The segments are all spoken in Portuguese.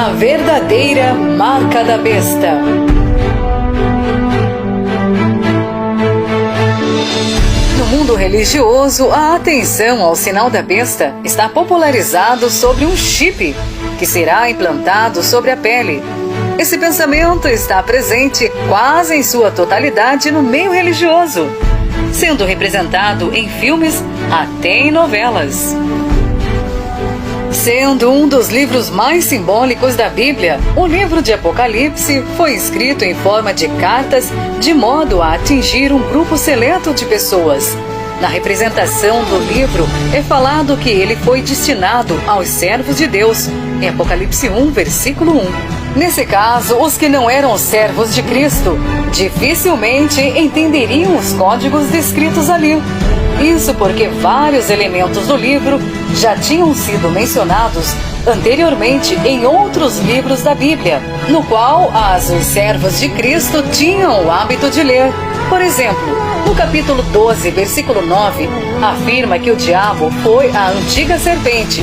A verdadeira marca da besta. No mundo religioso, a atenção ao sinal da besta está popularizado sobre um chip que será implantado sobre a pele. Esse pensamento está presente quase em sua totalidade no meio religioso, sendo representado em filmes até em novelas. Sendo um dos livros mais simbólicos da Bíblia, o livro de Apocalipse foi escrito em forma de cartas de modo a atingir um grupo seleto de pessoas. Na representação do livro é falado que ele foi destinado aos servos de Deus, em Apocalipse 1, versículo 1. Nesse caso, os que não eram servos de Cristo dificilmente entenderiam os códigos descritos ali. Isso porque vários elementos do livro já tinham sido mencionados anteriormente em outros livros da Bíblia, no qual os servos de Cristo tinham o hábito de ler. Por exemplo, no capítulo 12, versículo 9, afirma que o diabo foi a antiga serpente.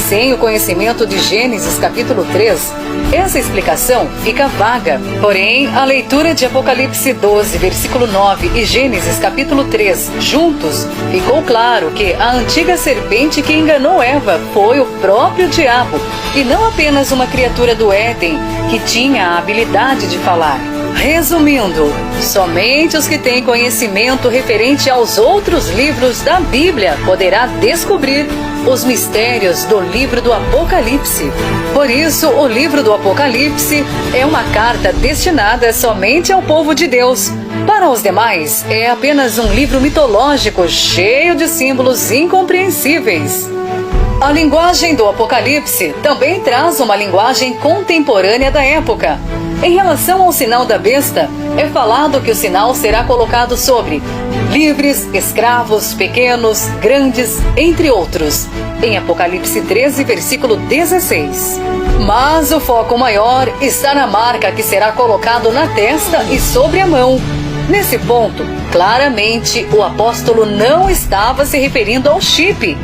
Sem o conhecimento de Gênesis capítulo 3, essa explicação fica vaga. Porém, a leitura de Apocalipse 12, versículo 9 e Gênesis capítulo 3, juntos, ficou claro que a antiga serpente que enganou Eva foi o próprio diabo, e não apenas uma criatura do Éden que tinha a habilidade de falar. Resumindo, somente os que têm conhecimento referente aos outros livros da Bíblia poderá descobrir os mistérios do livro do Apocalipse. Por isso, o livro do Apocalipse é uma carta destinada somente ao povo de Deus. Para os demais, é apenas um livro mitológico cheio de símbolos incompreensíveis. A linguagem do Apocalipse também traz uma linguagem contemporânea da época. Em relação ao sinal da besta, é falado que o sinal será colocado sobre livres, escravos, pequenos, grandes, entre outros, em Apocalipse 13, versículo 16. Mas o foco maior está na marca que será colocado na testa e sobre a mão. Nesse ponto, claramente, o apóstolo não estava se referindo ao chip,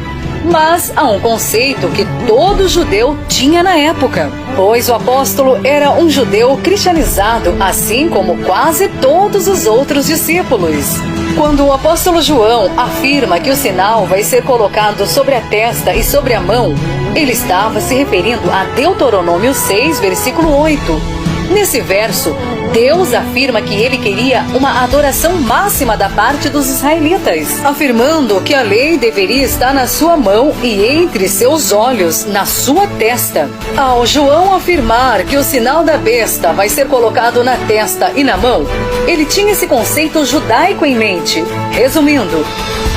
mas a um conceito que todo judeu tinha na época, pois o apóstolo era um judeu cristianizado, assim como quase todos os outros discípulos. Quando o apóstolo João afirma que o sinal vai ser colocado sobre a testa e sobre a mão, ele estava se referindo a Deuteronômio 6, versículo 8. Nesse verso, Deus afirma que ele queria uma adoração máxima da parte dos israelitas, afirmando que a lei deveria estar na sua mão e entre seus olhos, na sua testa. Ao João afirmar que o sinal da besta vai ser colocado na testa e na mão, ele tinha esse conceito judaico em mente. Resumindo,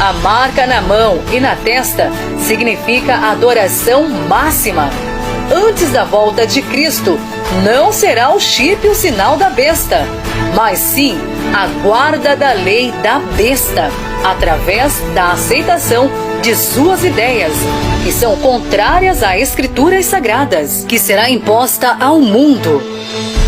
a marca na mão e na testa significa adoração máxima. Antes da volta de Cristo, não será o chip o sinal da besta, mas sim a guarda da lei da besta, através da aceitação de suas ideias, que são contrárias às escrituras sagradas, que será imposta ao mundo.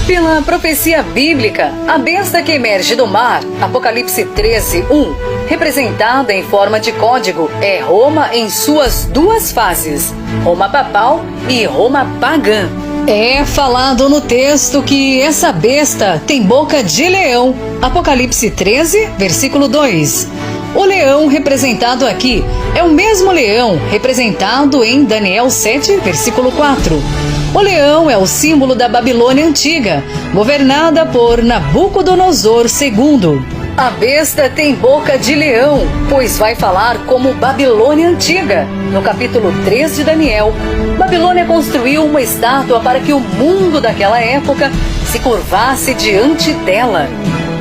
Pela profecia bíblica, a besta que emerge do mar, Apocalipse 13, 1, representada em forma de código, é Roma em suas duas fases, Roma papal e Roma pagã. É falado no texto que essa besta tem boca de leão, Apocalipse 13, versículo 2. O leão representado aqui é o mesmo leão representado em Daniel 7, versículo 4. O leão é o símbolo da Babilônia antiga, governada por Nabucodonosor II. A besta tem boca de leão, pois vai falar como Babilônia antiga. No capítulo 3 de Daniel, Babilônia construiu uma estátua para que o mundo daquela época se curvasse diante dela.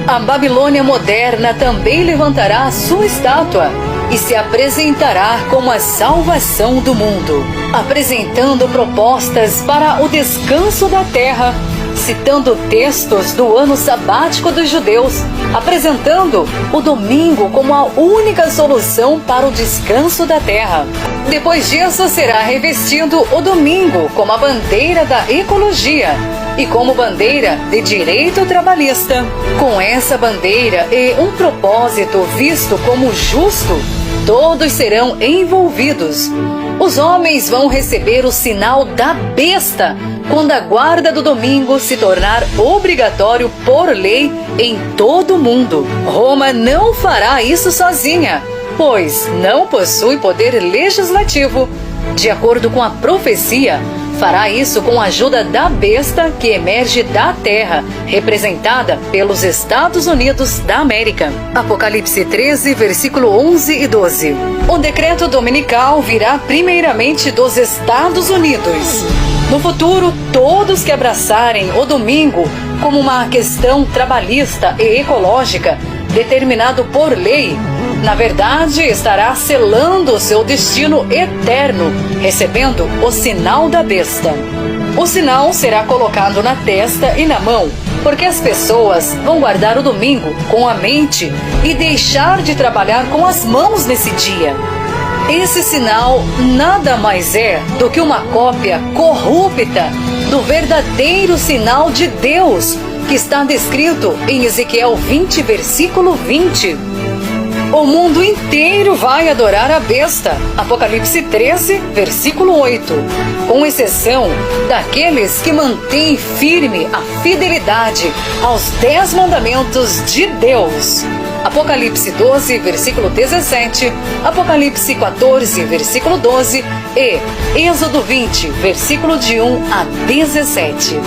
A Babilônia moderna também levantará a sua estátua e se apresentará como a salvação do mundo, apresentando propostas para o descanso da terra, citando textos do ano sabático dos judeus, apresentando o domingo como a única solução para o descanso da terra. Depois disso, será revestido o domingo como a bandeira da ecologia e como bandeira de direito trabalhista. Com essa bandeira e um propósito visto como justo, todos serão envolvidos. Os homens vão receber o sinal da besta quando a guarda do domingo se tornar obrigatório por lei em todo o mundo. Roma não fará isso sozinha, pois não possui poder legislativo. De acordo com a profecia, fará isso com a ajuda da besta que emerge da terra, representada pelos Estados Unidos da América. Apocalipse 13, versículo 11 e 12. O decreto dominical virá primeiramente dos Estados Unidos. No futuro, todos que abraçarem o domingo como uma questão trabalhista e ecológica, determinado por lei, na verdade, estará selando o seu destino eterno, recebendo o sinal da besta. O sinal será colocado na testa e na mão, porque as pessoas vão guardar o domingo com a mente e deixar de trabalhar com as mãos nesse dia. Esse sinal nada mais é do que uma cópia corrupta do verdadeiro sinal de Deus, que está descrito em Ezequiel 20, versículo 20. O mundo inteiro vai adorar a besta. Apocalipse 13, versículo 8. Com exceção daqueles que mantêm firme a fidelidade aos 10 mandamentos de Deus. Apocalipse 12, versículo 17, Apocalipse 14, versículo 12 e Êxodo 20, versículo de 1 a 17.